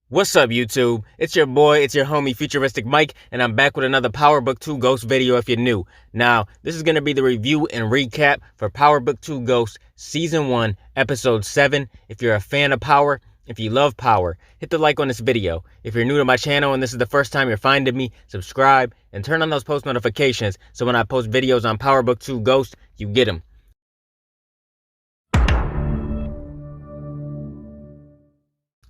What's up, YouTube? It's your boy, it's your homie, FuturisticMike, and I'm back with another Power Book 2 Ghost video if you're new. Now, this is going to be the review and recap for Power Book 2 Ghost Season 1, Episode 7. If you're a fan of Power, if you love Power, hit the like on this video. If you're new to my channel and this is the first time you're finding me, subscribe and turn on those post notifications so when I post videos on Power Book 2 Ghost, you get them.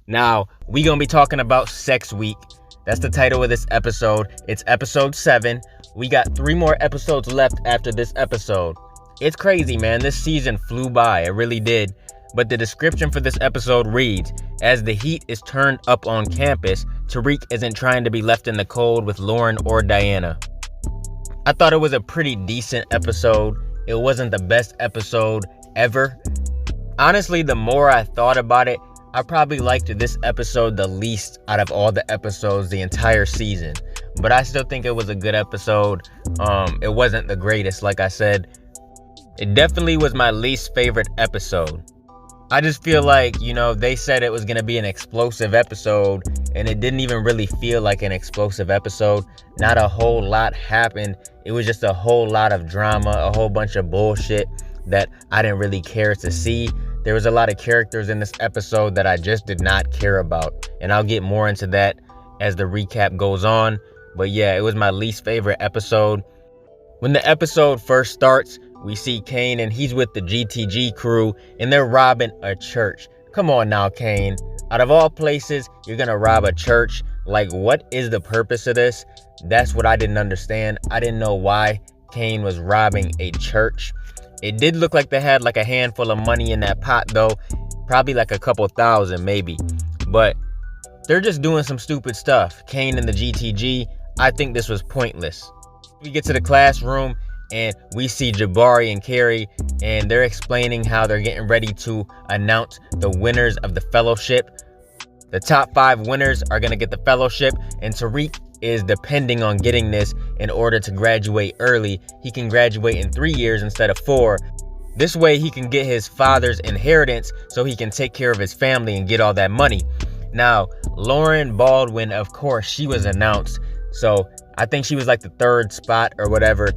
Now, we gonna be talking about Sex Week. That's the title of this episode. It's episode 7. We got 3 more episodes left after this episode. It's crazy, man. This season flew by. It really did. But the description for this episode reads, as the heat is turned up on campus, Tariq isn't trying to be left in the cold with Lauren or Diana. I thought it was a pretty decent episode. It wasn't the best episode ever. Honestly, the more I thought about it, I probably liked this episode the least out of all the episodes the entire season. But I still think it was a good episode. It wasn't the greatest, like I said. It definitely was my least favorite episode. I just feel like, they said it was going to be an explosive episode, and it didn't even really feel like an explosive episode. Not a whole lot happened. It was just a whole lot of drama, a whole bunch of bullshit that I didn't really care to see. There was a lot of characters in this episode that I just did not care about, and I'll get more into that as the recap goes on. But yeah, it was my least favorite episode. When the episode first starts, we see Cain and he's with the GTG crew and they're robbing a church. Come on now, Cain. Out of all places, you're gonna rob a church. Like, what is the purpose of this? That's what I didn't understand. I didn't know why Cain was robbing a church. It did look like they had like a handful of money in that pot though. Probably like a couple thousand maybe. But they're just doing some stupid stuff. Cain and the GTG, I think this was pointless. We get to the classroom and we see Jabari and Carrie, and they're explaining how they're getting ready to announce the winners of the fellowship. The top 5 winners are going to get the fellowship, and Tariq is depending on getting this in order to graduate early. He can graduate in 3 years instead of 4. This way he can get his father's inheritance so he can take care of his family and get all that money. Now, Lauren Baldwin, of course, she was announced. So I think she was like the 3rd spot or whatever.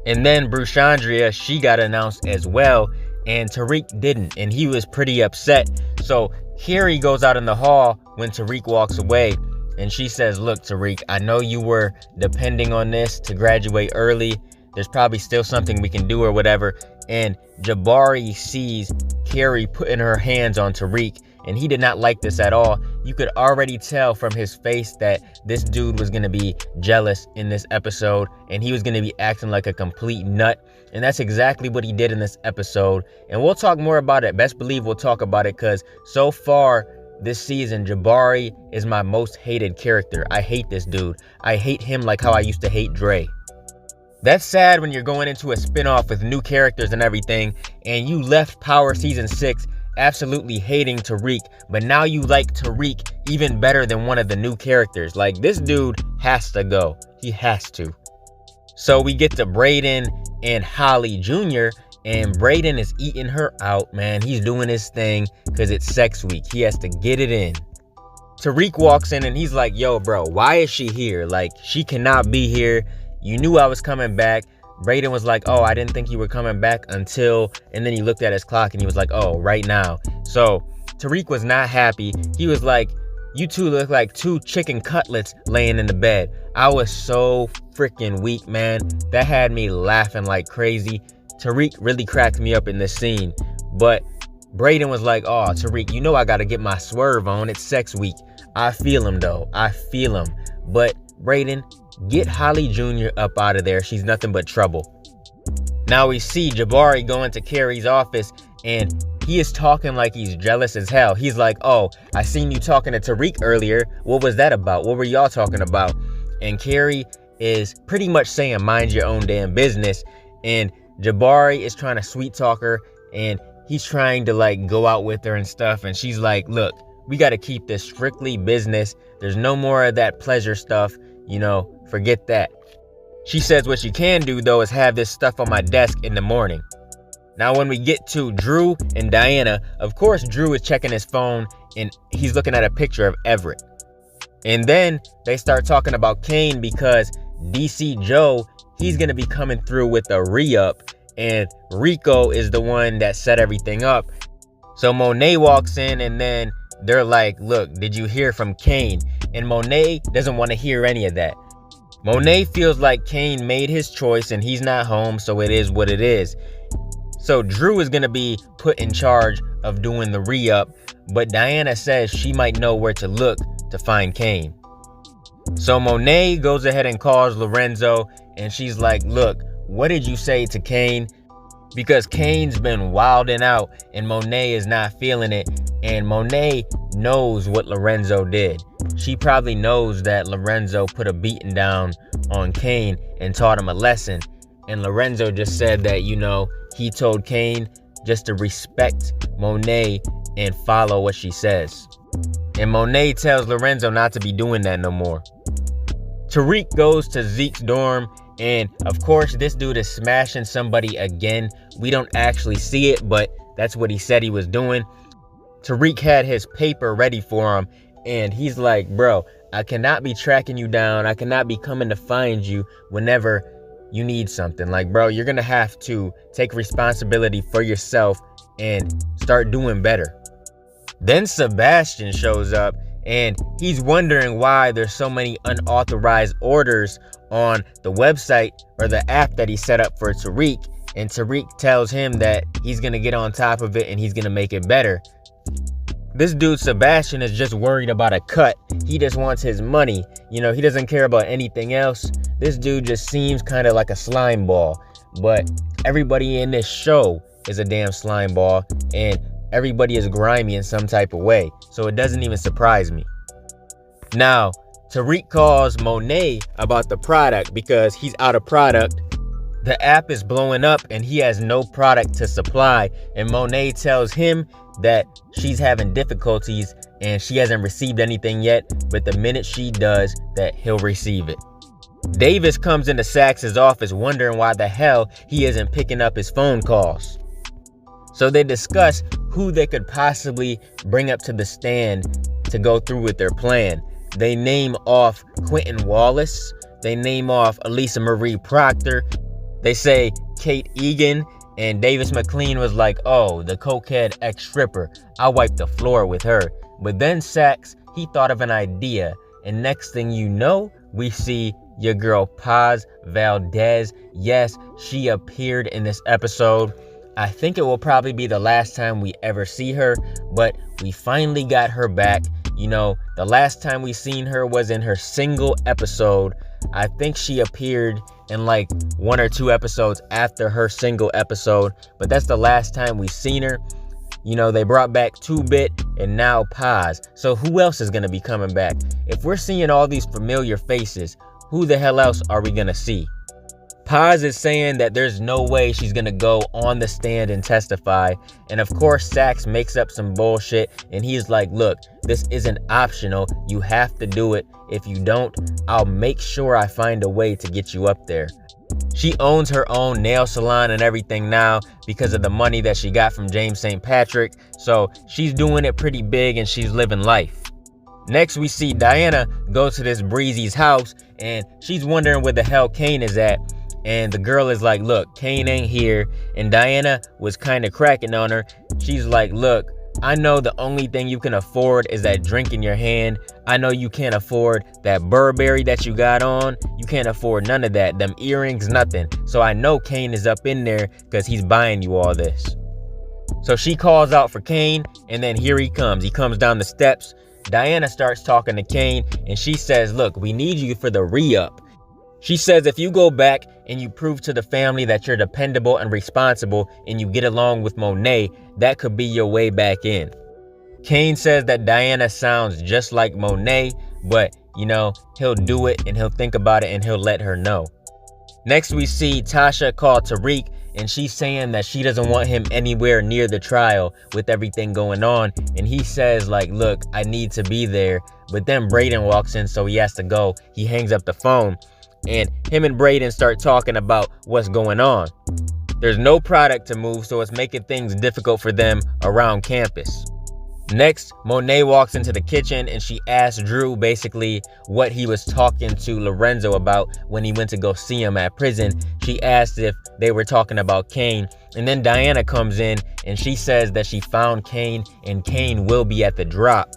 And then Bruchandria, she got announced as well. And Tariq didn't. And he was pretty upset. So Carrie goes out in the hall when Tariq walks away. And she says, look, Tariq, I know you were depending on this to graduate early. There's probably still something we can do or whatever. And Jabari sees Carrie putting her hands on Tariq, and he did not like this at all. You could already tell from his face that this dude was going to be jealous in this episode, and he was going to be acting like a complete nut. And that's exactly what he did in this episode. And we'll talk more about it. Best believe we'll talk about it, because so far this season, Jabari is my most hated character. I hate this dude. I hate him like how I used to hate Dre. That's sad when you're going into a spinoff with new characters and everything, and you left Power Season 6 absolutely hating Tariq, but now you like Tariq even better than one of the new characters. Like, this dude has to go. He has to. So we get to Brayden and Holly Jr., and Brayden is eating her out, man. He's doing his thing because it's Sex Week. He has to get it in. Tariq walks in and he's like, yo, bro, why is she here? Like, she cannot be here. You knew I was coming back. Brayden was like, oh, I didn't think you were coming back until, and then he looked at his clock and he was like, oh, right now. So Tariq was not happy. He was like, you two look like 2 chicken cutlets laying in the bed. I was so freaking weak, man. That had me laughing like crazy. Tariq really cracked me up in this scene. But Brayden was like, oh, Tariq, you know I got to get my swerve on. It's Sex Week. I feel him, though. I feel him. But Brayden, get Holly Jr. up out of there. She's nothing but trouble. Now we see Jabari go into Carrie's office, and he is talking like he's jealous as hell. He's like, oh, I seen you talking to Tariq earlier. What was that about? What were y'all talking about? And Carrie is pretty much saying, mind your own damn business. And Jabari is trying to sweet talk her, and he's trying to like go out with her and stuff. And she's like, look, we got to keep this strictly business. There's no more of that pleasure stuff. Forget that. She says what you can do, though, is have this stuff on my desk in the morning. Now, when we get to Drew and Diana, of course, Drew is checking his phone and he's looking at a picture of Everett. And then they start talking about Cain because DC Joe, he's going to be coming through with a re-up, and Rico is the one that set everything up. So Monet walks in, and then they're like, look, did you hear from Cain? And Monet doesn't want to hear any of that. Monet feels like Cain made his choice and he's not home, so it is what it is. So Drew is going to be put in charge of doing the re-up, but Diana says she might know where to look to find Cain. So Monet goes ahead and calls Lorenzo, and she's like, look, what did you say to Cain? Because Cain's been wilding out and Monet is not feeling it, and Monet knows what Lorenzo did. She probably knows that Lorenzo put a beating down on Cain and taught him a lesson. And Lorenzo just said that, he told Cain just to respect Monet and follow what she says. And Monet tells Lorenzo not to be doing that no more. Tariq goes to Zeke's dorm, and of course this dude is smashing somebody again. We don't actually see it, but that's what he said he was doing. Tariq had his paper ready for him, and he's like, bro, I cannot be tracking you down. I cannot be coming to find you whenever you need something. Like, bro, you're gonna have to take responsibility for yourself and start doing better. Then Sebastian shows up, and he's wondering why there's so many unauthorized orders on the website or the app that he set up for Tariq. And Tariq tells him that he's gonna get on top of it and he's gonna make it better. This dude Sebastian is just worried about a cut. He just wants his money. He doesn't care about anything else. This dude just seems kind of like a slime ball. But everybody in this show is a damn slime ball, and everybody is grimy in some type of way. So it doesn't even surprise me. Now, Tariq calls Monet about the product because he's out of product. The app is blowing up and he has no product to supply. And Monet tells him that she's having difficulties and she hasn't received anything yet, but the minute she does, that he'll receive it. Davis comes into Sax's office wondering why the hell he isn't picking up his phone calls. So they discuss who they could possibly bring up to the stand to go through with their plan. They name off Quentin Wallace. They name off Elisa Marie Proctor. They say Kate Egan, and Davis McLean was like, oh, the cokehead ex-stripper. I'll wipe the floor with her. But then Sax, he thought of an idea. And next thing you know, we see your girl Paz Valdez. Yes, she appeared in this episode. I think it will probably be the last time we ever see her, but we finally got her back. The last time we seen her was in her single episode. I think she appeared in like 1 or 2 episodes after her single episode, but that's the last time we seen her. They brought back 2-Bit and now Paz. So who else is going to be coming back? If we're seeing all these familiar faces, who the hell else are we going to see? Paz is saying that there's no way she's going to go on the stand and testify. And of course, Sax makes up some bullshit and he's like, look, this isn't optional. You have to do it. If you don't, I'll make sure I find a way to get you up there. She owns her own nail salon and everything now because of the money that she got from James St. Patrick. So she's doing it pretty big and she's living life. Next, we see Diana go to this Breezy's house and she's wondering where the hell Cain is at. And the girl is like, look, Cain ain't here. And Diana was kind of cracking on her. She's like, look, I know the only thing you can afford is that drink in your hand. I know you can't afford that Burberry that you got on. You can't afford none of that. Them earrings, nothing. So I know Cain is up in there because he's buying you all this. So she calls out for Cain, and then here he comes. He comes down the steps. Diana starts talking to Cain, and she says, look, we need you for the re-up. She says if you go back and you prove to the family that you're dependable and responsible and you get along with Monet, that could be your way back in. Cain says that Diana sounds just like Monet, but, he'll do it and he'll think about it and he'll let her know. Next, we see Tasha call Tariq, and she's saying that she doesn't want him anywhere near the trial with everything going on. And he says, like, look, I need to be there. But then Brayden walks in, so he has to go. He hangs up the phone. And him and Brayden start talking about what's going on. There's no product to move, so it's making things difficult for them around campus. Next, Monet walks into the kitchen and she asks Drew basically what he was talking to Lorenzo about when he went to go see him at prison. She asked if they were talking about Cain. And then Diana comes in and she says that she found Cain and Cain will be at the drop.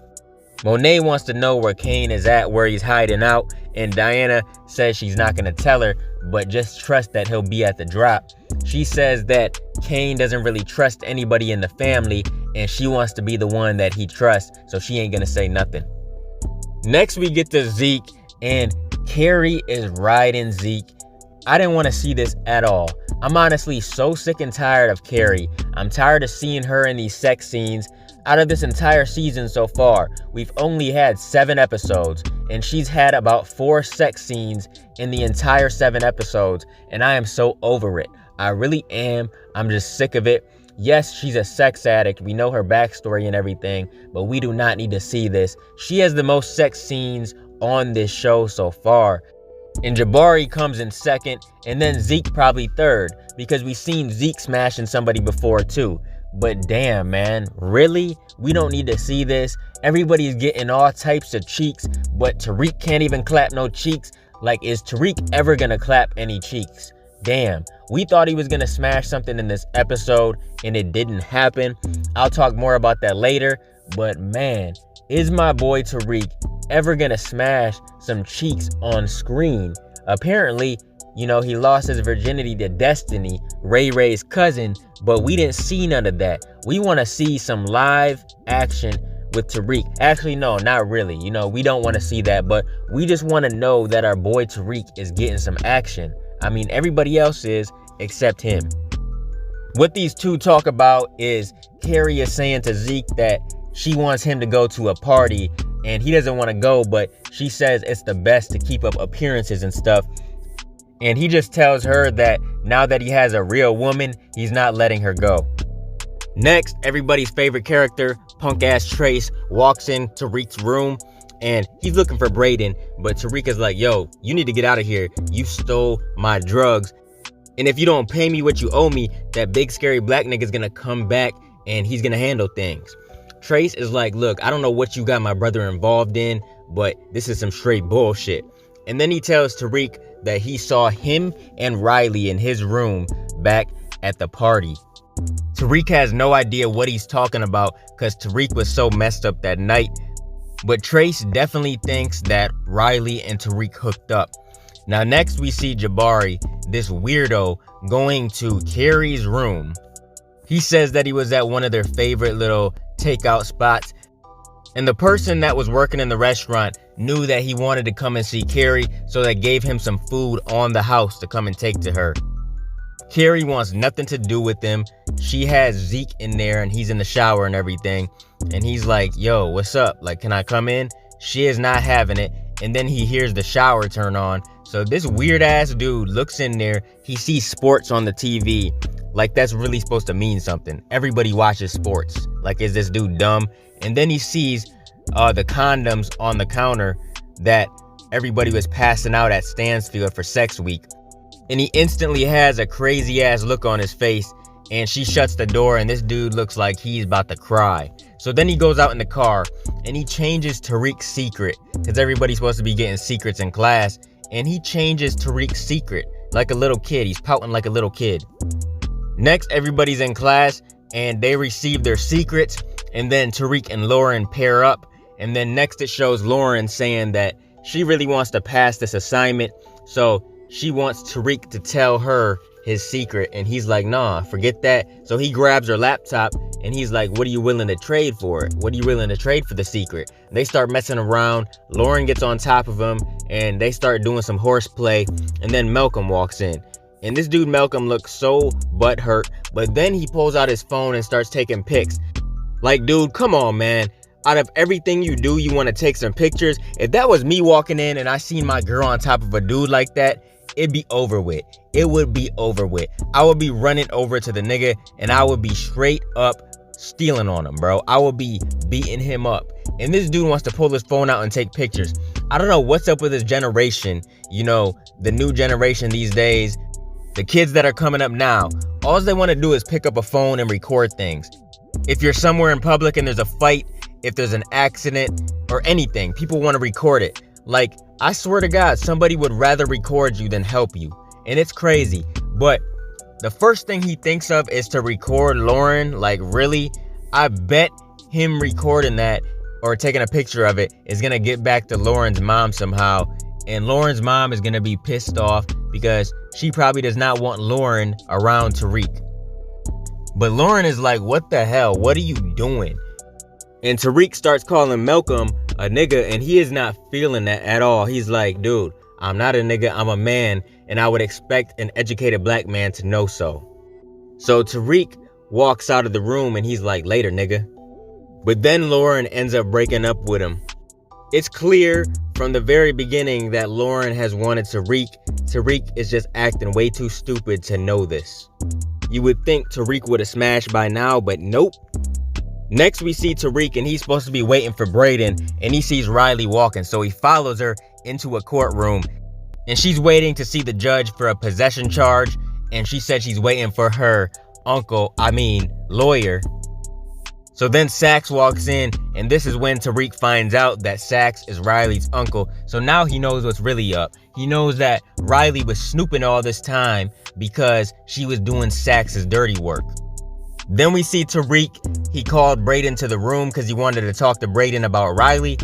Monet wants to know where Cain is at, where he's hiding out, and Diana says she's not going to tell her, but just trust that he'll be at the drop. She says that Cain doesn't really trust anybody in the family, and she wants to be the one that he trusts, so she ain't going to say nothing. Next, we get to Zeke, and Carrie is riding Zeke. I didn't want to see this at all. I'm honestly so sick and tired of Carrie. I'm tired of seeing her in these sex scenes. Out of this entire season so far, we've only had 7 episodes, and she's had about 4 sex scenes in the entire 7 episodes, and I am so over it. I really am. I'm just sick of it. Yes, she's a sex addict. We know her backstory and everything, but we do not need to see this. She has the most sex scenes on this show so far. And Jabari comes in second, and then Zeke probably third, because we've seen Zeke smashing somebody before too. But damn, man, really? We don't need to see this. Everybody's getting all types of cheeks, but Tariq can't even clap no cheeks. Like, is Tariq ever gonna clap any cheeks? Damn, we thought he was gonna smash something in this episode, and it didn't happen. I'll talk more about that later, but man, is my boy Tariq ever gonna smash some cheeks on screen? Apparently, you know, he lost his virginity to Destiny, Ray Ray's cousin, but we didn't see none of that. We want to see some live action with Tariq. Actually, no, not really. You know, we don't want to see that, but we just want to know that our boy Tariq is getting some action. I mean, everybody else is, except him. What these two talk about is Carrie is saying to Zeke that she wants him to go to a party, and he doesn't want to go, but she says it's the best to keep up appearances and stuff. And he just tells her that now that he has a real woman, he's not letting her go. Next, everybody's favorite character, punk-ass Trace, walks in Tariq's room, and he's looking for Brayden, but Tariq is like, yo, you need to get out of here. You stole my drugs. And if you don't pay me what you owe me, that big scary black nigga's gonna come back and he's gonna handle things. Trace is like, look, I don't know what you got my brother involved in, but this is some straight bullshit. And then he tells Tariq that he saw him and Riley in his room back at the party. Tariq has no idea what he's talking about because Tariq was so messed up that night. But Trace definitely thinks that Riley and Tariq hooked up. Now next we see Jabari, this weirdo, going to Carrie's room. He says that he was at one of their favorite little takeout spots, and the person that was working in the restaurant knew that he wanted to come and see Carrie, so they gave him some food on the house to come and take to her. Carrie wants nothing to do with him. She has Zeke in there and he's in the shower and everything, and he's like, yo, what's up? Like, can I come in? She is not having it. And then he hears the shower turn on. So this weird ass dude looks in there. He sees sports on the TV. Like, that's really supposed to mean something. Everybody watches sports. Like, is this dude dumb? And then he sees the condoms on the counter that everybody was passing out at Stansfield for sex week. And he instantly has a crazy ass look on his face, and she shuts the door, and this dude looks like he's about to cry. So then he goes out in the car and he changes Tariq's secret, because everybody's supposed to be getting secrets in class, and he changes Tariq's secret like a little kid. He's pouting like a little kid. Next, everybody's in class and they receive their secrets, and then Tariq and Lauren pair up, and then next it shows Lauren saying that she really wants to pass this assignment, so she wants Tariq to tell her his secret, and he's like, nah, forget that. So he grabs her laptop and he's like, what are you willing to trade for it? What are you willing to trade for the secret? And they start messing around. Lauren gets on top of him and they start doing some horseplay, and then Malcolm walks in. And this dude Malcolm looks so butthurt, but then he pulls out his phone and starts taking pics. Like, dude, come on, man. Out of everything you do, you want to take some pictures? If that was me walking in and I seen my girl on top of a dude like that, it'd be over with. It would be over with. I would be running over to the nigga and I would be straight up stealing on him, bro. I would be beating him up. And this dude wants to pull his phone out and take pictures. I don't know what's up with this generation. You know, the new generation these days, the kids that are coming up now, all they want to do is pick up a phone and record things. If you're somewhere in public and there's a fight if there's an accident or anything. People want to record it. Like, I swear to God, somebody would rather record you than help you. And it's crazy. But the first thing he thinks of is to record Lauren. Like, really? I bet him recording that or taking a picture of it is going to get back to Lauren's mom somehow. And Lauren's mom is going to be pissed off because she probably does not want Lauren around Tariq. But Lauren is like, what the hell? What are you doing? And Tariq starts calling Malcolm a nigga, and he is not feeling that at all. He's like, dude, I'm not a nigga, I'm a man, and I would expect an educated black man to know so. So Tariq walks out of the room and he's like, later, nigga. But then Lauren ends up breaking up with him. It's clear from the very beginning that Lauren has wanted Tariq. Tariq is just acting way too stupid to know this. You would think Tariq would have smashed by now, but nope. Next we see Tariq, and he's supposed to be waiting for Brayden, and he sees Riley walking, so he follows her into a courtroom, and she's waiting to see the judge for a possession charge, and she said she's waiting for her lawyer. So then Sax walks in, and this is when Tariq finds out that Sax is Riley's uncle. So now he knows what's really up. He knows that Riley was snooping all this time because she was doing Sax's dirty work. Then we see Tariq. He called Brayden to the room because he wanted to talk to Brayden about Riley.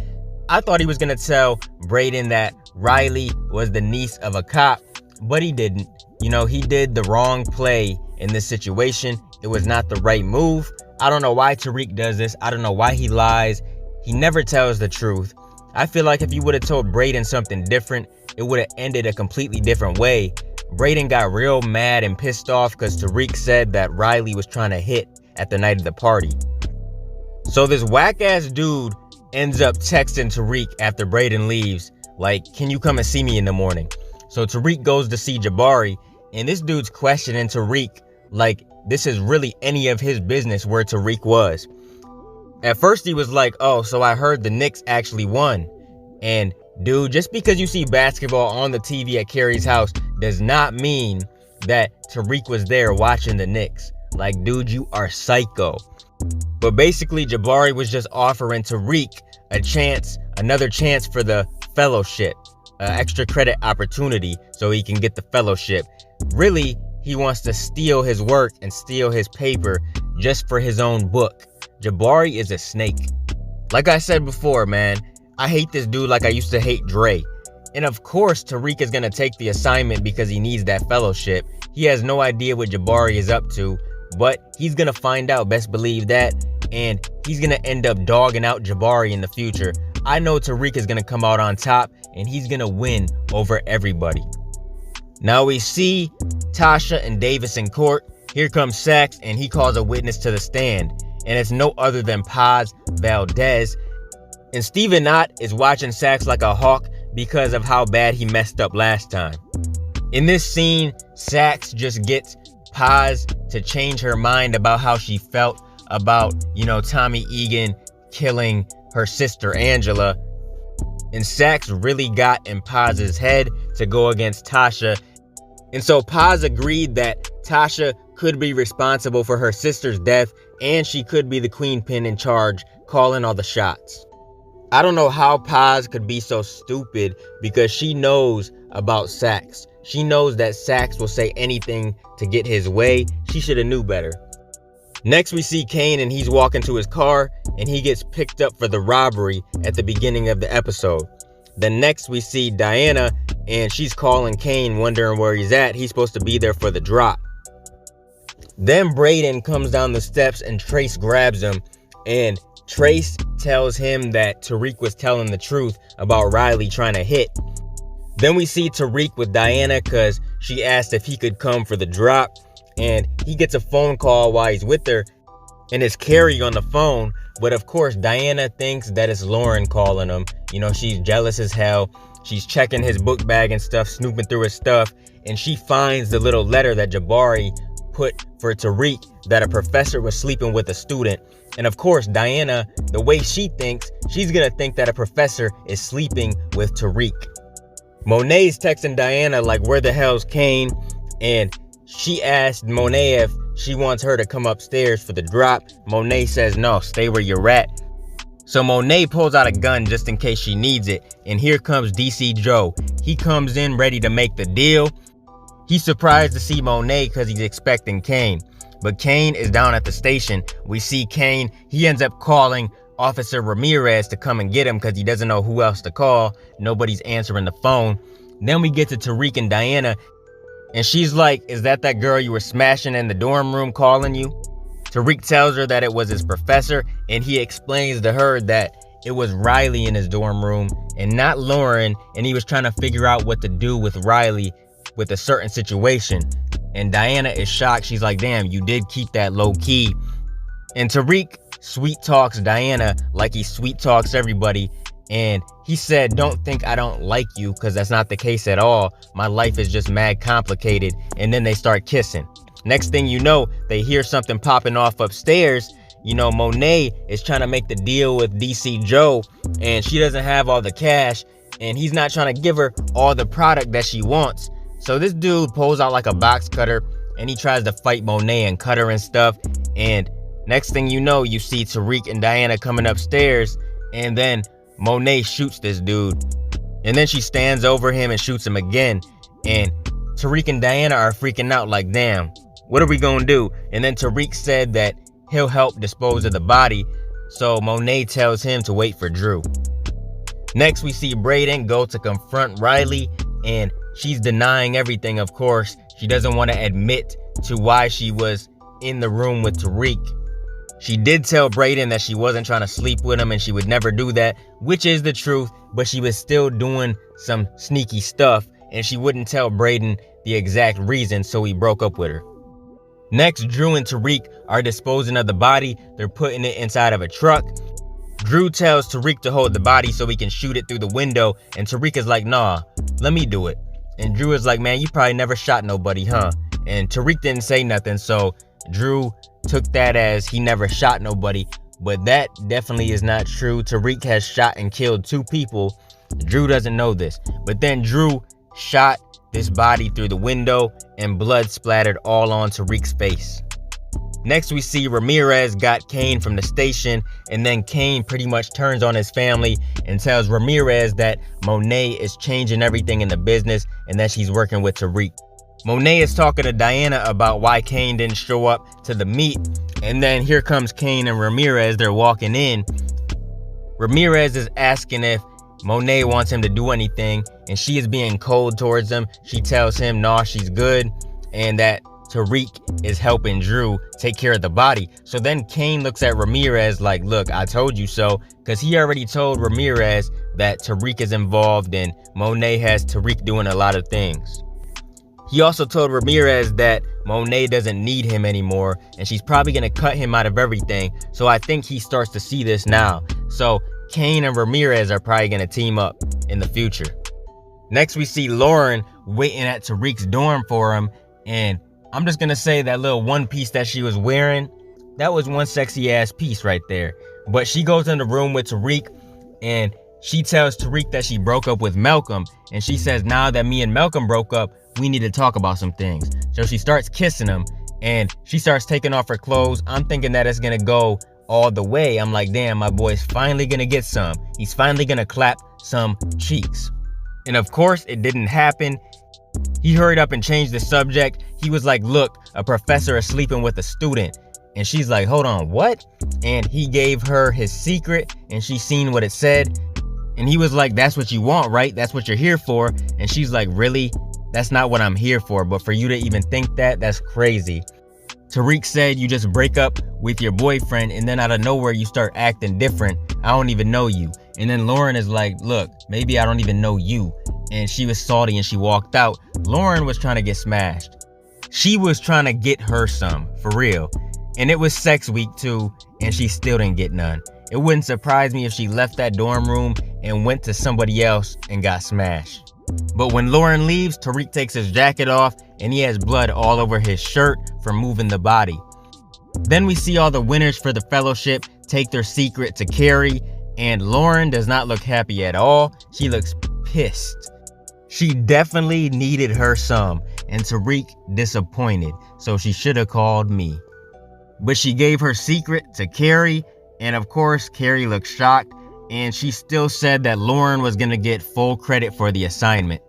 I thought he was going to tell Brayden that Riley was the niece of a cop, but he didn't. You know, he did the wrong play in this situation. It was not the right move. I don't know why Tariq does this. I don't know why he lies. He never tells the truth. I feel like if you would have told Brayden something different, it would have ended a completely different way. Brayden got real mad and pissed off because Tariq said that Riley was trying to hit at the night of the party. So this whack-ass dude ends up texting Tariq after Brayden leaves, like, can you come and see me in the morning? So Tariq goes to see Jabari, and this dude's questioning Tariq like this is really any of his business where Tariq was. At first he was like, oh, so I heard the Knicks actually won. And dude, just because you see basketball on the TV at Carrie's house does not mean that Tariq was there watching the Knicks. Like, dude, you are psycho. But basically, Jabari was just offering Tariq another chance for the fellowship, extra credit opportunity so he can get the fellowship. Really, he wants to steal his work and steal his paper just for his own book. Jabari is a snake. Like I said before, man, I hate this dude like I used to hate Dre. And of course, Tariq is going to take the assignment because he needs that fellowship. He has no idea what Jabari is up to, but he's going to find out, best believe that. And he's going to end up dogging out Jabari in the future. I know Tariq is going to come out on top, and he's going to win over everybody. Now we see Tasha and Davis in court. Here comes Sax, and he calls a witness to the stand. And it's no other than Paz Valdez. And Steven Ott is watching Sax like a hawk because of how bad he messed up last time. In this scene, Sax just gets Paz to change her mind about how she felt about, Tommy Egan killing her sister Angela. And Sax really got in Paz's head to go against Tasha. And so Paz agreed that Tasha could be responsible for her sister's death, and she could be the queen pin in charge, calling all the shots. I don't know how Paz could be so stupid because she knows about Sax. She knows that Sax will say anything to get his way. She should have knew better. Next we see Cain, and he's walking to his car, and he gets picked up for the robbery at the beginning of the episode. Then next we see Diana, and she's calling Cain, wondering where he's at. He's supposed to be there for the drop. Then Brayden comes down the steps and Trace grabs him, and Trace tells him that Tariq was telling the truth about Riley trying to hit. Then we see Tariq with Diana because she asked if he could come for the drop, and he gets a phone call while he's with her, and it's Carrie on the phone. But of course, Diana thinks that it's Lauren calling him. She's jealous as hell. She's checking his book bag and stuff, snooping through his stuff, and she finds the little letter that Jabari put for Tariq that a professor was sleeping with a student. And of course, Diana, the way she thinks, she's gonna think that a professor is sleeping with Tariq. Monet's texting Diana like, where the hell's Cain? And she asked Monet if she wants her to come upstairs for the drop. Monet says, no, stay where you're at. So Monet pulls out a gun just in case she needs it, and here comes DC Joe. He comes in ready to make the deal. He's surprised to see Monet because he's expecting Cain. But Cain is down at the station. We see Cain, he ends up calling Officer Ramirez to come and get him because he doesn't know who else to call. Nobody's answering the phone. Then we get to Tariq and Diana, and she's like, is that girl you were smashing in the dorm room calling you? Tariq tells her that it was his professor, and he explains to her that it was Riley in his dorm room and not Lauren, and he was trying to figure out what to do with Riley with a certain situation. And Diana is shocked. She's like, damn, you did keep that low key. And Tariq sweet talks Diana like he sweet talks everybody. And he said, don't think I don't like you, because that's not the case at all. My life is just mad complicated. And then they start kissing. Next thing you know, they hear something popping off upstairs. You know, Monet is trying to make the deal with DC Joe, and she doesn't have all the cash, and he's not trying to give her all the product that she wants. So this dude pulls out like a box cutter, and he tries to fight Monet and cut her and stuff. And next thing you know, you see Tariq and Diana coming upstairs, and then Monet shoots this dude. And then she stands over him and shoots him again. And Tariq and Diana are freaking out like, damn, what are we gonna do? And then Tariq said that he'll help dispose of the body. So Monet tells him to wait for Drew. Next, we see Brayden go to confront Riley, and she's denying everything, of course. She doesn't want to admit to why she was in the room with Tariq. She did tell Brayden that she wasn't trying to sleep with him and she would never do that, which is the truth, but she was still doing some sneaky stuff, and she wouldn't tell Brayden the exact reason, so he broke up with her. Next, Drew and Tariq are disposing of the body. They're putting it inside of a truck. Drew tells Tariq to hold the body so he can shoot it through the window, and Tariq is like, nah, let me do it. And Drew is like, man, you probably never shot nobody, huh? And Tariq didn't say nothing, so Drew took that as he never shot nobody, but that definitely is not true. Tariq has shot and killed 2 people. Drew doesn't know this, but then Drew shot this body through the window, and blood splattered all on Tariq's face. Next, we see Ramirez got Cain from the station, and then Cain pretty much turns on his family and tells Ramirez that Monet is changing everything in the business and that she's working with Tariq. Monet is talking to Diana about why Cain didn't show up to the meet, and then here comes Cain and Ramirez. They're walking in. Ramirez is asking if Monet wants him to do anything, and she is being cold towards him. She tells him, nah, she's good, and that Tariq is helping Drew take care of the body. So then Cain looks at Ramirez like, look, I told you so, because he already told Ramirez that Tariq is involved and Monet has Tariq doing a lot of things. He also told Ramirez that Monet doesn't need him anymore, and she's probably going to cut him out of everything. So I think he starts to see this now. So Cain and Ramirez are probably going to team up in the future. Next, we see Lauren waiting at Tariq's dorm for him, and I'm just going to say that little one piece that she was wearing, that was one sexy ass piece right there. But she goes in the room with Tariq, and she tells Tariq that she broke up with Malcolm, and she says, now that me and Malcolm broke up, we need to talk about some things. So she starts kissing him, and she starts taking off her clothes. I'm thinking that it's going to go all the way. I'm like, damn, my boy's finally going to get some. He's finally going to clap some cheeks. And of course, it didn't happen. He hurried up and changed the subject. He was like, look, a professor is sleeping with a student. And she's like, hold on, what? And he gave her his secret, and she seen what it said. And he was like, that's what you want, right? That's what you're here for. And she's like, really? That's not what I'm here for. But for you to even think that, that's crazy. Tariq said you just break up with your boyfriend, and then out of nowhere you start acting different. I don't even know you. And then Lauren is like, look, maybe I don't even know you. And she was salty and she walked out. Lauren was trying to get smashed. She was trying to get her some, for real. And it was sex week too, and she still didn't get none. It wouldn't surprise me if she left that dorm room and went to somebody else and got smashed. But when Lauren leaves, Tariq takes his jacket off, and he has blood all over his shirt from moving the body. Then we see all the winners for the fellowship take their secret to Carrie, and Lauren does not look happy at all. She looks pissed. She definitely needed her some, and Tariq disappointed, so she should have called me. But she gave her secret to Carrie, And of course, Carrie looked shocked, and she still said that Lauren was gonna get full credit for the assignment.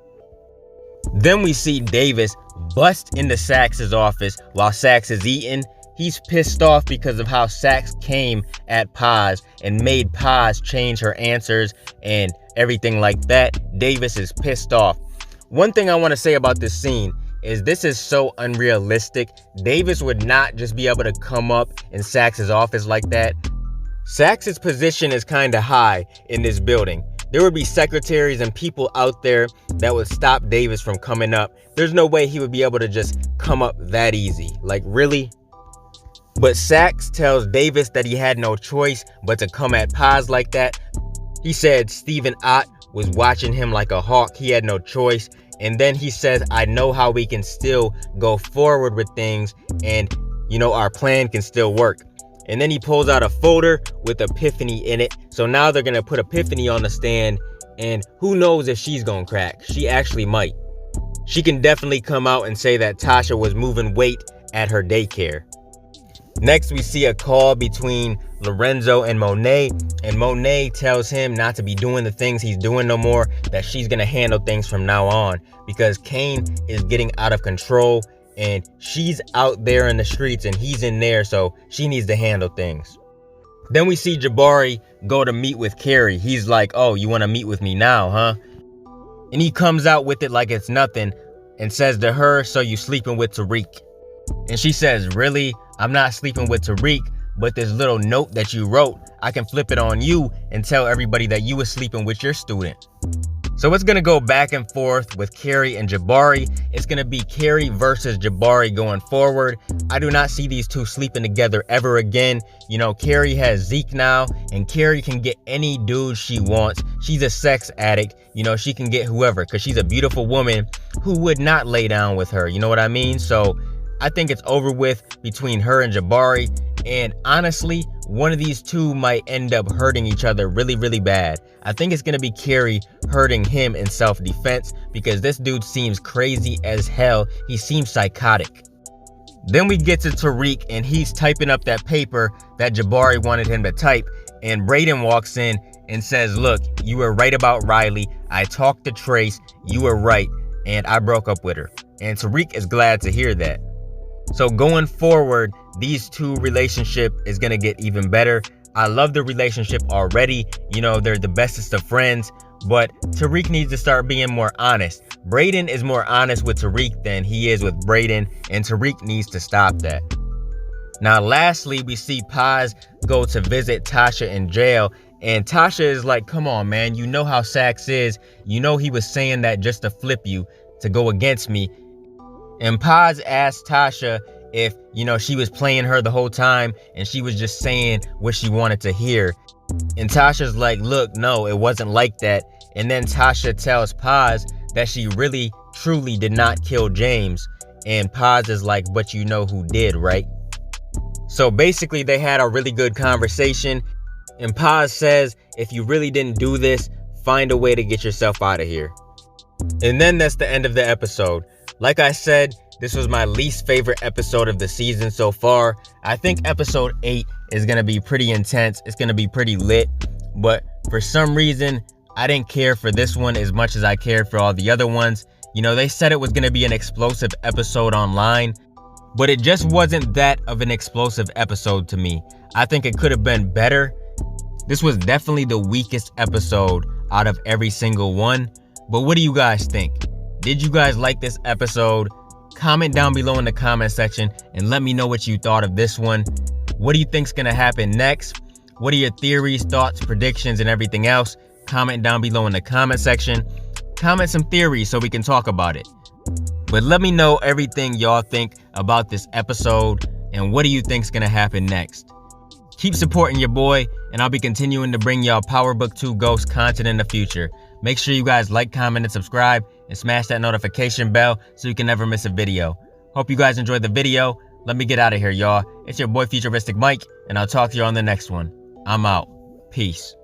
Then we see Davis bust into Sax's office while Sax is eating. He's pissed off because of how Sax came at Paz and made Paz change her answers and everything like that. Davis is pissed off. One thing I want to say about this scene is this is so unrealistic. Davis would not just be able to come up in Sax's office like that. Sax's position is kind of high in this building. There would be secretaries and people out there that would stop Davis from coming up. There's no way he would be able to just come up that easy. Like, really? But Sax tells Davis that he had no choice but to come at Paz like that. He said Stephen Ott was watching him like a hawk. He had no choice. And then he says, I know how we can still go forward with things and, our plan can still work. And then he pulls out a folder with Epiphany in it. So now they're going to put Epiphany on the stand. And who knows if she's going to crack. She actually might. She can definitely come out and say that Tasha was moving weight at her daycare. Next, we see a call between Lorenzo and Monet. And Monet tells him not to be doing the things he's doing no more. That she's going to handle things from now on. Because Cain is getting out of control. And she's out there in the streets and he's in there, so she needs to handle things. Then we see Jabari go to meet with Carrie. He's like, oh, you want to meet with me now, huh? And he comes out with it like it's nothing and says to her, so you sleeping with Tariq? And she says, really? I'm not sleeping with Tariq, but this little note that you wrote, I can flip it on you and tell everybody that you were sleeping with your student. So it's going to go back and forth with Carrie and Jabari. It's going to be Carrie versus Jabari going forward. I do not see these two sleeping together ever again. Carrie has Zeke now, and Carrie can get any dude she wants. She's a sex addict. She can get whoever because she's a beautiful woman who would not lay down with her. You know what I mean? So I think it's over with between her and Jabari. And honestly, one of these two might end up hurting each other really, really bad. I think it's going to be Carrie hurting him in self-defense because this dude seems crazy as hell. He seems psychotic. Then we get to Tariq and he's typing up that paper that Jabari wanted him to type. And Brayden walks in and says, look, you were right about Riley. I talked to Trace. You were right. And I broke up with her. And Tariq is glad to hear that. So going forward, these two relationship is going to get even better. I love the relationship already. They're the bestest of friends. But Tariq needs to start being more honest. Brayden is more honest with Tariq than he is with Brayden. And Tariq needs to stop that. Now, lastly, we see Paz go to visit Tasha in jail. And Tasha is like, come on, man. You know how Sax is. He was saying that just to flip you, to go against me. And Paz asked Tasha if, she was playing her the whole time and she was just saying what she wanted to hear. And Tasha's like, look, no, it wasn't like that. And then Tasha tells Paz that she really, truly did not kill James. And Paz is like, but you know who did, right? So basically they had a really good conversation. And Paz says, if you really didn't do this, find a way to get yourself out of here. And then that's the end of the episode. Like I said, this was my least favorite episode of the season so far. I think episode 8 is going to be pretty intense. It's going to be pretty lit. But for some reason, I didn't care for this one as much as I cared for all the other ones. They said it was going to be an explosive episode online, but it just wasn't that of an explosive episode to me. I think it could have been better. This was definitely the weakest episode out of every single one. But what do you guys think? Did you guys like this episode? Comment down below in the comment section and let me know what you thought of this one. What do you think's gonna happen next? What are your theories, thoughts, predictions, and everything else? Comment down below in the comment section. Comment some theories so we can talk about it. But let me know everything y'all think about this episode and what do you think's gonna happen next. Keep supporting your boy, and I'll be continuing to bring y'all Power Book 2 Ghost content in the future. Make sure you guys like, comment, and subscribe, and smash that notification bell so you can never miss a video. Hope you guys enjoyed the video. Let me get out of here, y'all. It's your boy FuturisticMike, and I'll talk to you on the next one. I'm out. Peace.